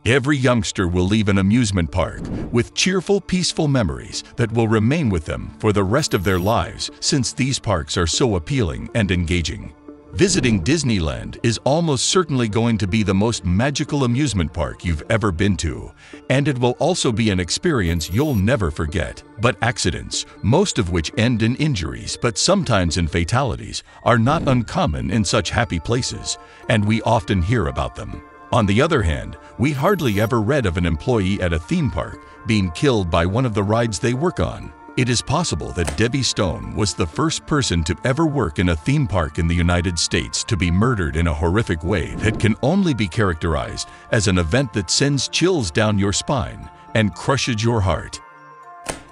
Every youngster will leave an amusement park with cheerful, peaceful memories that will remain with them for the rest of their lives, since these parks are so appealing and engaging. Visiting Disneyland is almost certainly going to be the most magical amusement park you've ever been to, and it will also be an experience you'll never forget. But accidents, most of which end in injuries but sometimes in fatalities, are not uncommon in such happy places, and we often hear about them. On the other hand, we hardly ever read of an employee at a theme park being killed by one of the rides they work on. It is possible that Debbie Stone was the first person to ever work in a theme park in the United States to be murdered in a horrific way that can only be characterized as an event that sends chills down your spine and crushes your heart.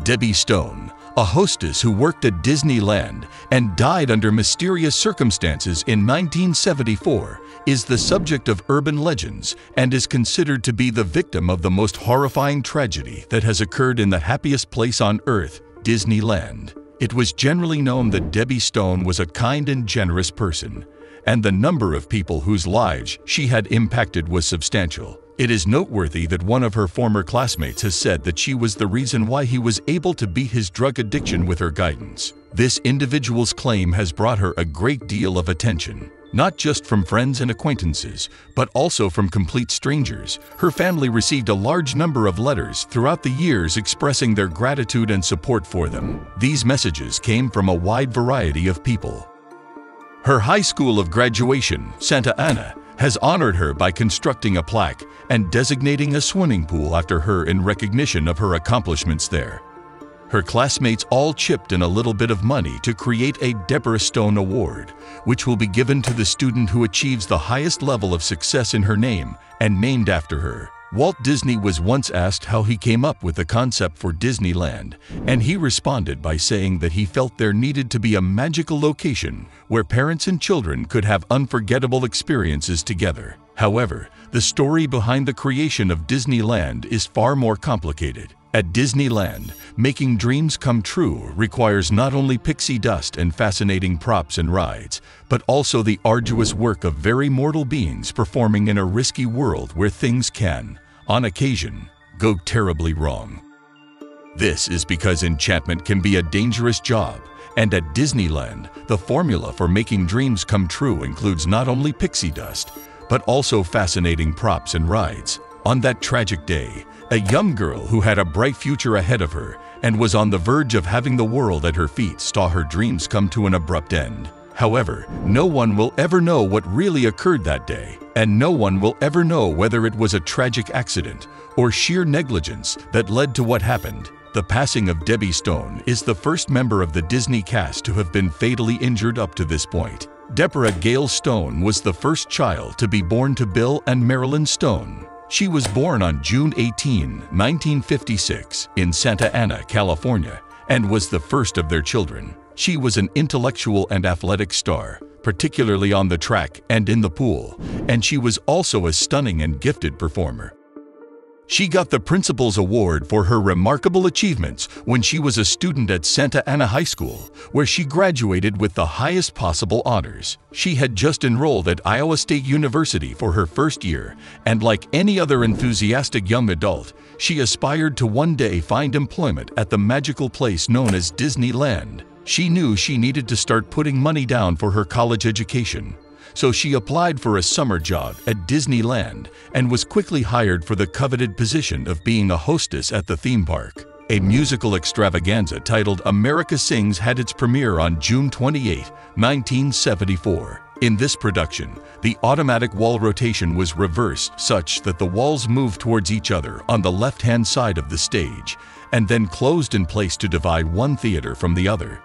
Debbie Stone, a hostess who worked at Disneyland and died under mysterious circumstances in 1974, is the subject of urban legends and is considered to be the victim of the most horrifying tragedy that has occurred in the happiest place on earth, Disneyland. It was generally known that Debbie Stone was a kind and generous person, and the number of people whose lives she had impacted was substantial. It is noteworthy that one of her former classmates has said that she was the reason why he was able to beat his drug addiction with her guidance. This individual's claim has brought her a great deal of attention, not just from friends and acquaintances, but also from complete strangers. Her family received a large number of letters throughout the years expressing their gratitude and support for them. These messages came from a wide variety of people. Her high school of graduation, Santa Ana, has honored her by constructing a plaque and designating a swimming pool after her in recognition of her accomplishments there. Her classmates all chipped in a little bit of money to create a Deborah Stone Award, which will be given to the student who achieves the highest level of success in her name and named after her. Walt Disney was once asked how he came up with the concept for Disneyland, and he responded by saying that he felt there needed to be a magical location where parents and children could have unforgettable experiences together. However, the story behind the creation of Disneyland is far more complicated. At Disneyland, making dreams come true requires not only pixie dust and fascinating props and rides, but also the arduous work of very mortal beings performing in a risky world where things can, on occasion, go terribly wrong. This is because enchantment can be a dangerous job, and at Disneyland, the formula for making dreams come true includes not only pixie dust, but also fascinating props and rides. On that tragic day, a young girl who had a bright future ahead of her and was on the verge of having the world at her feet saw her dreams come to an abrupt end. However, no one will ever know what really occurred that day, and no one will ever know whether it was a tragic accident or sheer negligence that led to what happened. The passing of Debbie Stone is the first member of the Disney cast to have been fatally injured up to this point. Deborah Gale Stone was the first child to be born to Bill and Marilyn Stone. She was born on June 18, 1956, in Santa Ana, California, and was the first of their children. She was an intellectual and athletic star, particularly on the track and in the pool, and she was also a stunning and gifted performer. She got the Principal's Award for her remarkable achievements when she was a student at Santa Ana High School, where she graduated with the highest possible honors. She had just enrolled at Iowa State University for her first year, and like any other enthusiastic young adult, she aspired to one day find employment at the magical place known as Disneyland. She knew she needed to start putting money down for her college education, so she applied for a summer job at Disneyland and was quickly hired for the coveted position of being a hostess at the theme park. A musical extravaganza titled America Sings had its premiere on June 28, 1974. In this production, the automatic wall rotation was reversed such that the walls moved towards each other on the left-hand side of the stage, and then closed in place to divide one theater from the other.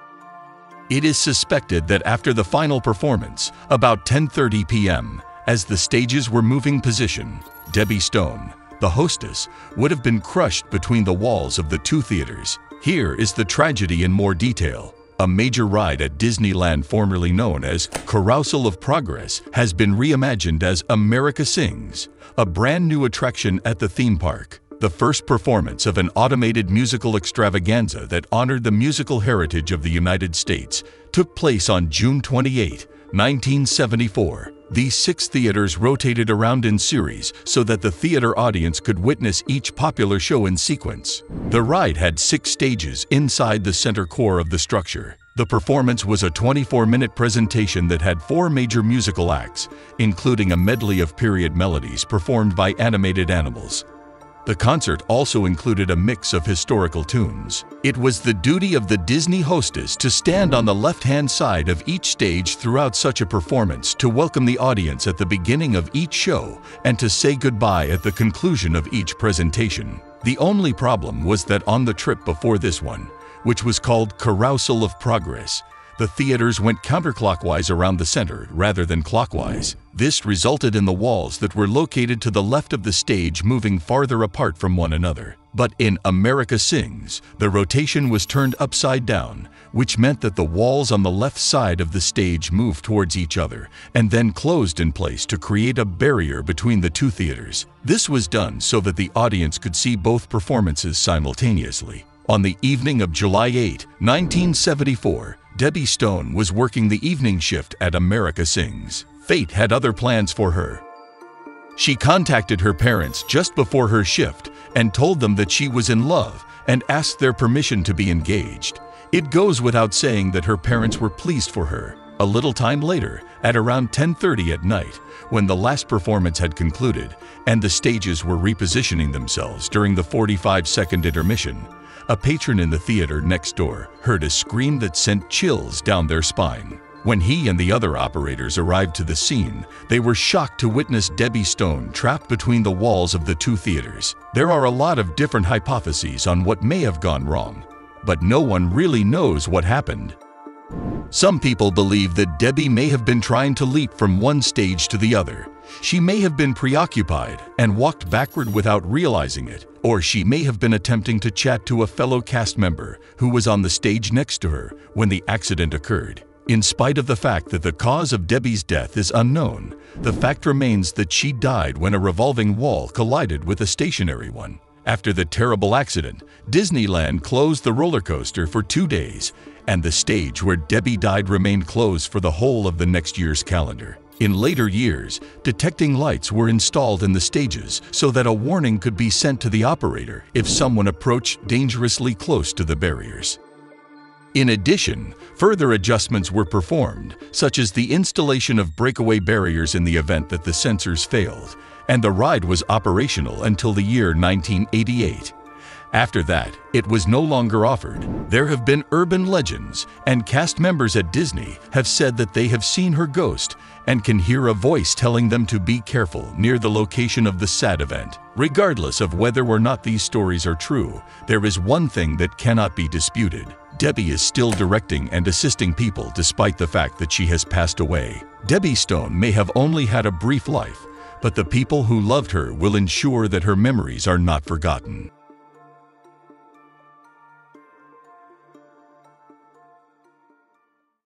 It is suspected that after the final performance, about 10:30 p.m., as the stages were moving position, Debbie Stone, the hostess, would have been crushed between the walls of the two theaters. Here is the tragedy in more detail. A major ride at Disneyland, formerly known as Carousel of Progress, has been reimagined as America Sings, a brand new attraction at the theme park. The first performance of an automated musical extravaganza that honored the musical heritage of the United States took place on June 28, 1974. These 6 theaters rotated around in series so that the theater audience could witness each popular show in sequence. The ride had 6 stages inside the center core of the structure. The performance was a 24-minute presentation that had 4 major musical acts, including a medley of period melodies performed by animated animals. The concert also included a mix of historical tunes. It was the duty of the Disney hostess to stand on the left-hand side of each stage throughout such a performance to welcome the audience at the beginning of each show and to say goodbye at the conclusion of each presentation. The only problem was that on the trip before this one, which was called Carousel of Progress, the theaters went counterclockwise around the center rather than clockwise. This resulted in the walls that were located to the left of the stage moving farther apart from one another. But in America Sings, the rotation was turned upside down, which meant that the walls on the left side of the stage moved towards each other and then closed in place to create a barrier between the 2 theaters. This was done so that the audience could see both performances simultaneously. On the evening of July 8, 1974, Debbie Stone was working the evening shift at America Sings. Fate had other plans for her. She contacted her parents just before her shift and told them that she was in love and asked their permission to be engaged. It goes without saying that her parents were pleased for her. A little time later, at around 10:30 at night, when the last performance had concluded and the stages were repositioning themselves during the 45-second intermission, a patron in the theater next door heard a scream that sent chills down their spine. When he and the other operators arrived to the scene, they were shocked to witness Debbie Stone trapped between the walls of the 2 theaters. There are a lot of different hypotheses on what may have gone wrong, but no one really knows what happened. Some people believe that Debbie may have been trying to leap from one stage to the other. She may have been preoccupied and walked backward without realizing it, or she may have been attempting to chat to a fellow cast member who was on the stage next to her when the accident occurred. In spite of the fact that the cause of Debbie's death is unknown, the fact remains that she died when a revolving wall collided with a stationary one. After the terrible accident, Disneyland closed the roller coaster for 2 days, and the stage where Debbie died remained closed for the whole of the next year's calendar. In later years, detecting lights were installed in the stages so that a warning could be sent to the operator if someone approached dangerously close to the barriers. In addition, further adjustments were performed, such as the installation of breakaway barriers in the event that the sensors failed, and the ride was operational until the year 1988. After that, it was no longer offered. There have been urban legends, and cast members at Disney have said that they have seen her ghost and can hear a voice telling them to be careful near the location of the sad event. Regardless of whether or not these stories are true, there is one thing that cannot be disputed. Debbie is still directing and assisting people despite the fact that she has passed away. Debbie Stone may have only had a brief life, but the people who loved her will ensure that her memories are not forgotten.